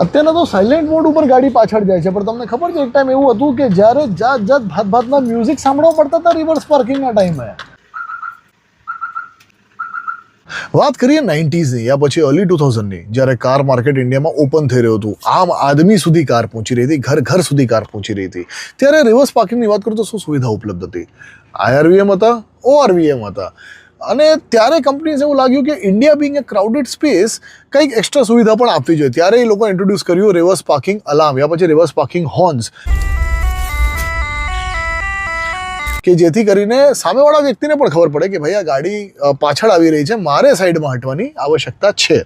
અત્યારે તો silent mode ઉપર ગાડી પાછળ જાય છે, પણ તમને ખબર છે એક ટાઈમ એવું હતું કે જ્યારે જાત ભાતના મ્યુઝિક સાંભળવા પડતા હતા રિવર્સ પાર્કિંગના ટાઈમે. વાત કરીએ 90sની યા પછી અર્લી 2000ની, જ્યારે કાર માર્કેટ ઇન્ડિયામાં ઓપન થઈ રહ્યું હતું, આમ આદમી સુધી કાર પહોંચી રહી હતી, ઘર સુધી કાર પહોંચી રહી હતી, ત્યારે રિવર્સ પાર્કિંગની વાત કરું તો શું સુવિધા ઉપલબ્ધ હતી? IRVM હતા, ORVM હતા. અને ત્યારે કંપનીઝ એવું લાગ્યું કે ઇન્ડિયા બિંગ એ ક્રાઉડેડ સ્પેસ કંઈક એક્સ્ટ્રા સુવિધા પણ આપવી જોઈએ. ત્યારે એ લોકો ઇન્ટ્રોડ્યુસ કર્યું રિવર્સ પાર્કિંગ અલાર્મ યા પછી રિવર્સ પાર્કિંગ હોર્ન્સ, કે જેથી કરીને સામેવાળા વ્યક્તિને પણ ખબર પડે કે ભાઈ આ ગાડી પાછળ આવી રહી છે, મારે સાઈડમાં હટવાની આવશ્યકતા છે.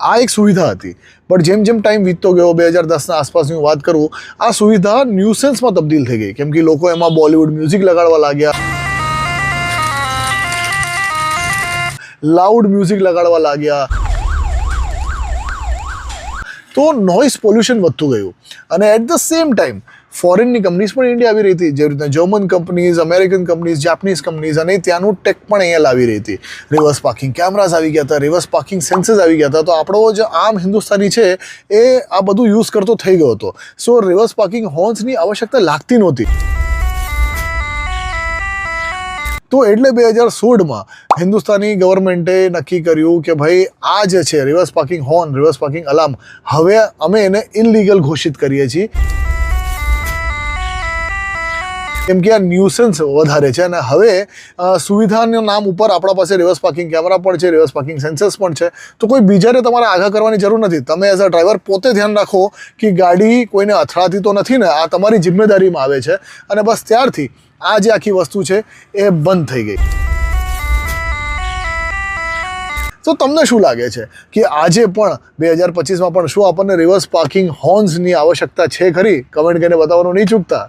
આ એક સુવિધા હતી. પણ જેમ જેમ ટાઈમ વીતતો ગયો, 2010ના આસપાસની હું વાત કરું, આ સુવિધા ન્યુસન્સમાં તબદીલ થઈ ગઈ, કેમ કે લોકો એમાં બોલિવૂડ મ્યુઝિક લગાડવા લાગ્યા, લાઉડ મ્યુઝિક લગાડવા લાગ્યા, તો નોઇઝ પોલ્યુશન વધતું ગયું. અને એટ ધ સેમ ટાઈમ ફોરેનની કંપનીઝ પણ ઇન્ડિયા આવી રહી હતી, જેવી રીતના German companies, American companies, Japanese companies, અને ત્યાંનું ટેક પણ અહીંયા લાવી રહી હતી. રિવર્સ પાર્કિંગ કેમેરાઝ આવી ગયા હતા, રિવર્સ પાર્કિંગ સેન્સર્સ આવી ગયા હતા. તો આપણો જે આમ હિન્દુસ્તાની છે એ આ બધું યુઝ કરતો થઈ ગયો હતો. સો રિવર્સ પાર્કિંગ હોર્ન્સની આવશ્યકતા લાગતી નહોતી. તો એટલે 2016માં હિન્દુસ્તાની ગવર્મેન્ટે નક્કી કર્યું કે ભાઈ આ જે છે reverse parking horn, reverse parking alarm, હવે અમે એને ઇનલીગલ ઘોષિત કરીએ છીએ, કેમ કે આ ન્યુસન્સ વધારે છે. અને હવે સુવિધાના નામ ઉપર આપણા પાસે રિવર્સ પાર્કિંગ કેમેરા પણ છે, રિવર્સ પાર્કિંગ સેન્સર્સ પણ છે. તો કોઈ બીજાને તમારે આગાહ કરવાની જરૂર નથી. તમે એઝ અ ડ્રાઈવર પોતે ધ્યાન રાખો કે ગાડી કોઈને અથડાતી તો નથી ને, આ તમારી જિમ્મેદારીમાં આવે છે. અને બસ ત્યારથી આ જે આખી વસ્તુ છે એ બંધ થઈ ગઈ. તો તમને શું લાગે છે કે આજે પણ 2025માં પણ શું આપણને રિવર્સ પાર્કિંગ હોર્ન્સની આવશ્યકતા છે ખરી? કમેન્ટ કરીને બતાવવાનું નહીં ચૂકતા.